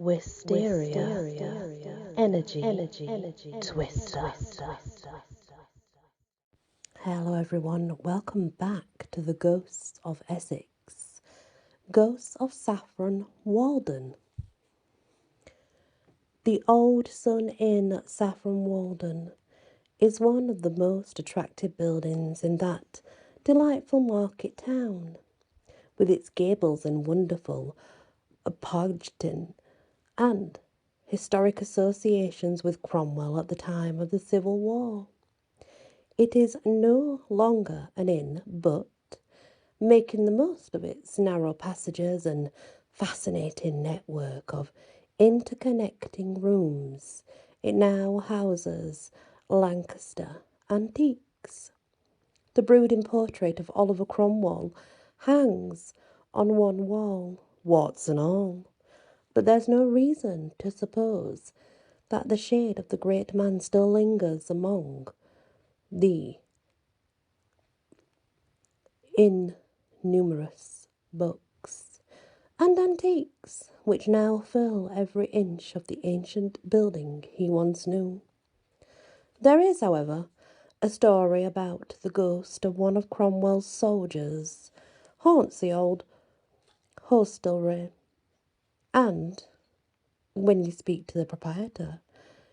Wisteria, energy, twister. Hello everyone, welcome back to the Ghosts of Essex, Ghosts of Saffron Walden. The Old Sun Inn, Saffron Walden, is one of the most attractive buildings in that delightful market town, with its gables and wonderful Pogton and historic associations with Cromwell at the time of the Civil War. It is no longer an inn, but, making the most of its narrow passages and fascinating network of interconnecting rooms, it now houses Lancaster antiques. The brooding portrait of Oliver Cromwell hangs on one wall, warts and all, but there's no reason to suppose that the shade of the great man still lingers among the innumerous books and antiques which now fill every inch of the ancient building he once knew. There is, however, a story about the ghost of one of Cromwell's soldiers haunts the old hostelry, and when you speak to the proprietor,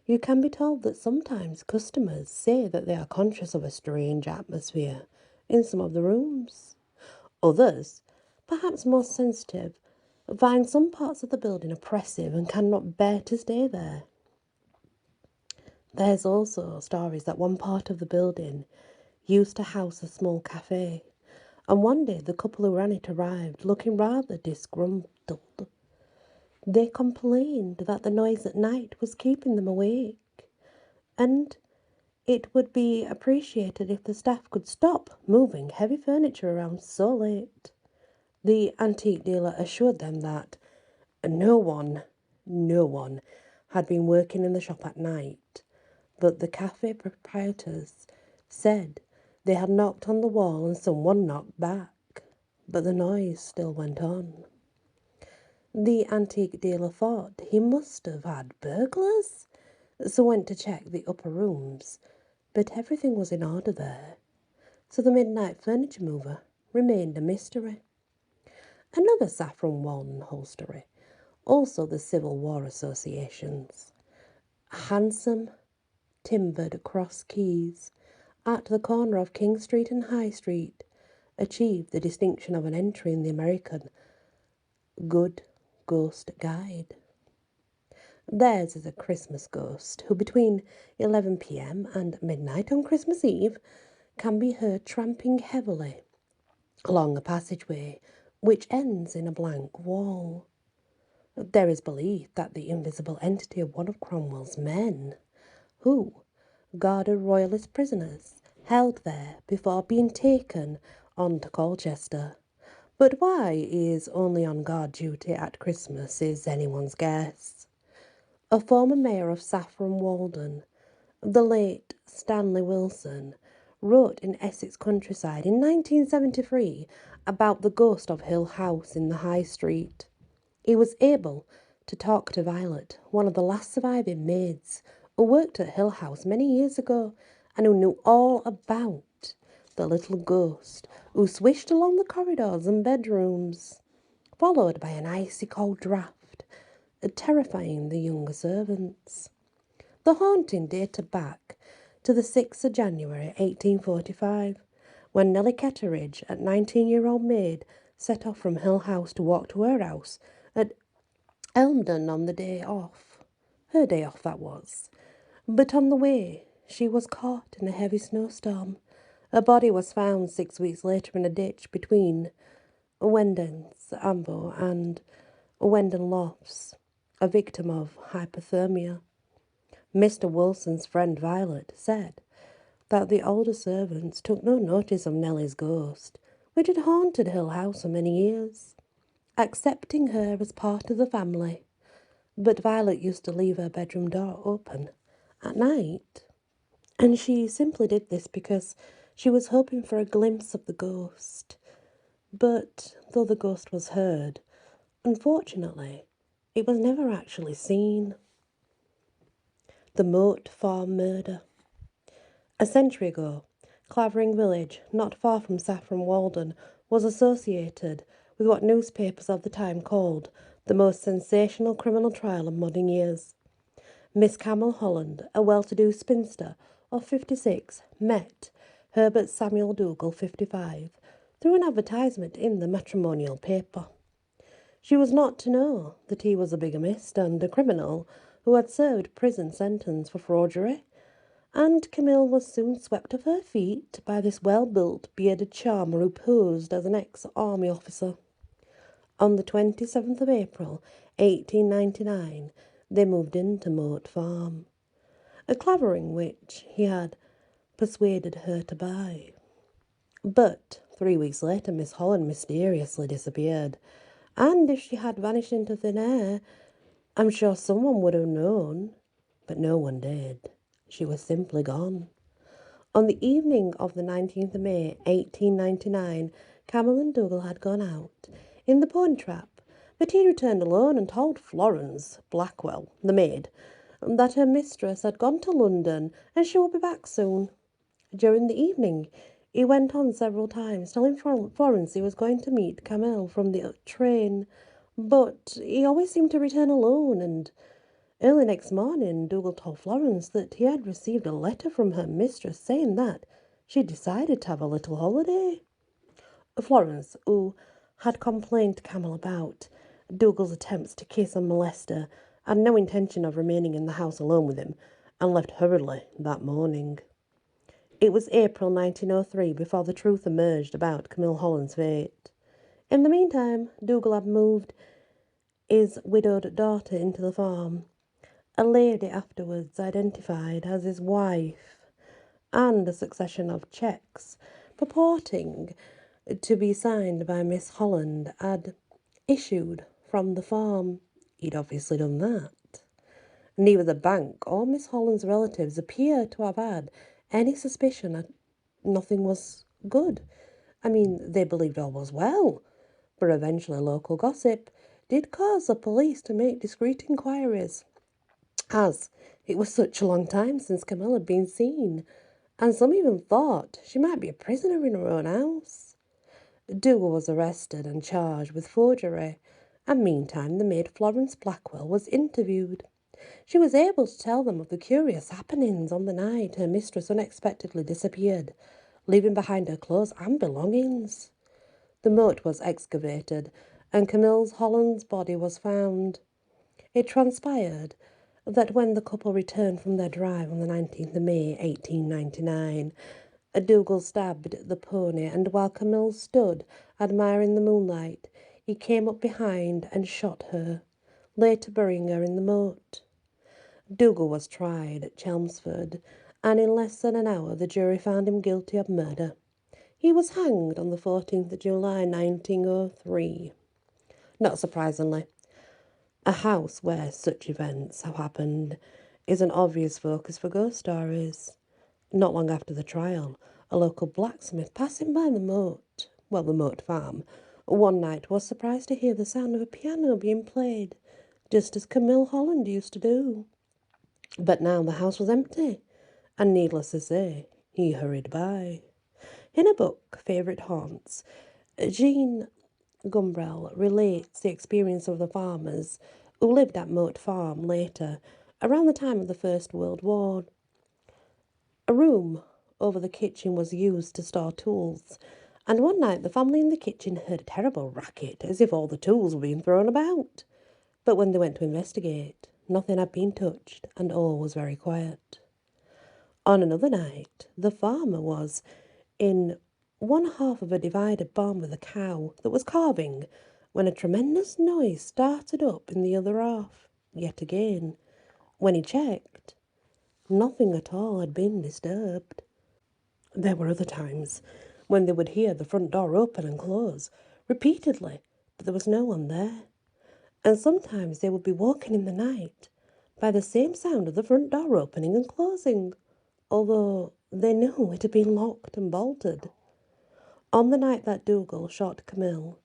you can be told that sometimes customers say that they are conscious of a strange atmosphere in some of the rooms. Others, perhaps more sensitive, find some parts of the building oppressive and cannot bear to stay there. There's also stories that one part of the building used to house a small cafe, and one day the couple who ran it arrived looking rather disgruntled. They complained that the noise at night was keeping them awake, and it would be appreciated if the staff could stop moving heavy furniture around so late. The antique dealer assured them that no one had been working in the shop at night, but the cafe proprietors said they had knocked on the wall and someone knocked back, but the noise still went on. The antique dealer thought he must have had burglars, so went to check the upper rooms, but everything was in order there, so the midnight furniture mover remained a mystery. Another Saffron Walden hostelry, also the Civil War associations. A handsome, timbered cross keys at the corner of King Street and High Street achieved the distinction of an entry in the American Good Ghost Guide. Theirs is a Christmas ghost who between 11 p.m. and midnight on Christmas Eve can be heard tramping heavily along a passageway which ends in a blank wall. There is belief that the invisible entity of one of Cromwell's men, who guarded royalist prisoners, held there before being taken on to Colchester. But why he is only on guard duty at Christmas is anyone's guess. A former mayor of Saffron Walden, the late Stanley Wilson, wrote in Essex Countryside in 1973 about the ghost of Hill House in the High Street. He was able to talk to Violet, one of the last surviving maids who worked at Hill House many years ago and who knew all about the little ghost who swished along the corridors and bedrooms, followed by an icy cold draught, terrifying the younger servants. The haunting dated back to the 6th of January 1845, when Nellie Ketteridge, a 19-year-old maid, set off from Hill House to walk to her house at Elmdon on the day off. Her day off, that was. But on the way, she was caught in a heavy snowstorm. Her body was found 6 weeks later in a ditch between Wendon's Ambo and Wendon Lofts, a victim of hypothermia. Mr. Wilson's friend Violet said that the older servants took no notice of Nellie's ghost, which had haunted Hill House for many years, accepting her as part of the family. But Violet used to leave her bedroom door open at night, and she simply did this because she was hoping for a glimpse of the ghost. But though the ghost was heard, unfortunately, It was never actually seen. The Moat Farm murder. A century ago, Clavering Village, not far from Saffron Walden, was associated with what newspapers of the time called the most sensational criminal trial of modern years. Miss Camille Holland, a well-to-do spinster of 56, met Herbert Samuel Dougal, 55, through an advertisement in the matrimonial paper. She was not to know that he was a bigamist and a criminal who had served prison sentence for forgery, and Camille was soon swept off her feet by this well-built, bearded charmer who posed as an ex-army officer. On the 27th of April, 1899, they moved into Moat Farm, a Clavering which he had persuaded her to buy. But 3 weeks later, Miss Holland mysteriously disappeared, and if she had vanished into thin air, I'm sure someone would have known, but no one did. She was simply gone. On the evening of the 19th of May, 1899, Camille and Dougal had gone out in the pony trap, but he returned alone and told Florence Blackwell, the maid, that her mistress had gone to London and she would be back soon. During the evening, he went on several times, telling Florence he was going to meet Camille from the train, but he always seemed to return alone, and early next morning, Dougal told Florence that he had received a letter from her mistress saying that she decided to have a little holiday. Florence, who had complained to Camille about Dougal's attempts to kiss and molest her, had no intention of remaining in the house alone with him, and left hurriedly that morning. It was April 1903 before the truth emerged about Camille Holland's fate. In the meantime, Dougal had moved his widowed daughter into the farm, a lady afterwards identified as his wife, and a succession of cheques purporting to be signed by Miss Holland had issued from the farm. He'd obviously done that. Neither the bank or Miss Holland's relatives appear to have had any suspicion that nothing was good. I mean, they believed all was well, but eventually local gossip did cause the police to make discreet inquiries, as it was such a long time since Camille had been seen, and some even thought she might be a prisoner in her own house. Dougal was arrested and charged with forgery, and meantime the maid Florence Blackwell was interviewed. She was able to tell them of the curious happenings on the night her mistress unexpectedly disappeared, leaving behind her clothes and belongings. The moat was excavated, and Camille Holland's body was found. It transpired that when the couple returned from their drive on the 19th of May, 1899, Dougal stabbed the pony, and while Camille stood admiring the moonlight, he came up behind and shot her, later burying her in the moat. Dougal was tried at Chelmsford, and in less than an hour the jury found him guilty of murder. He was hanged on the 14th of July, 1903. Not surprisingly, a house where such events have happened is an obvious focus for ghost stories. Not long after the trial, a local blacksmith passing by the moat farm, one night was surprised to hear the sound of a piano being played, just as Camille Holland used to do. But now the house was empty, and needless to say, he hurried by. In a book, Favourite Haunts, Jean Gumbrell relates the experience of the farmers who lived at Moat Farm later, around the time of the First World War. A room over the kitchen was used to store tools, and one night the family in the kitchen heard a terrible racket, as if all the tools were being thrown about. But when they went to investigate, nothing had been touched, and all was very quiet. On another night, the farmer was in one half of a divided barn with a cow that was calving, when a tremendous noise started up in the other half. Yet again, when he checked, nothing at all had been disturbed. There were other times when they would hear the front door open and close repeatedly, but there was no one there. And sometimes they would be woken in the night by the same sound of the front door opening and closing, although they knew it had been locked and bolted. On the night that Dougal shot Camille,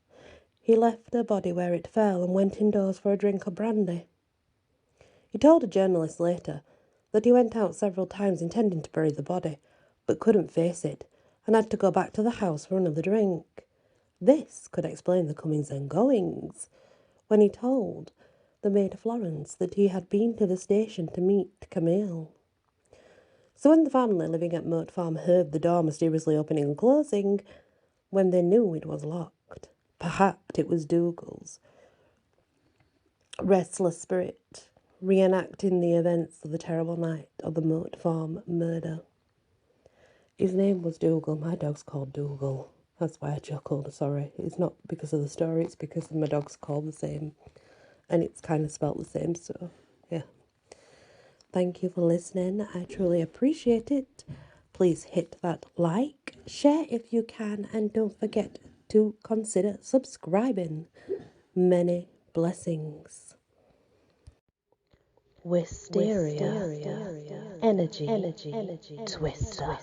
He left her body where it fell and went indoors for a drink of brandy. He told a journalist later that he went out several times intending to bury the body, but couldn't face it and had to go back to the house for another drink. This could explain the comings and goings when he told the maid Florence that he had been to the station to meet Camille. So when the family living at Moat Farm heard the door mysteriously opening and closing, when they knew it was locked, perhaps it was Dougal's restless spirit reenacting the events of the terrible night of the Moat Farm murder. His name was Dougal. My dog's called Dougal. That's why I chuckled. Sorry. It's not because of the story. It's because my dog's called the same. And it's kind of spelt the same. So, yeah. Thank you for listening. I truly appreciate it. Please hit that like, share if you can, and don't forget to consider subscribing. Many blessings. Wisteria, energy, twister.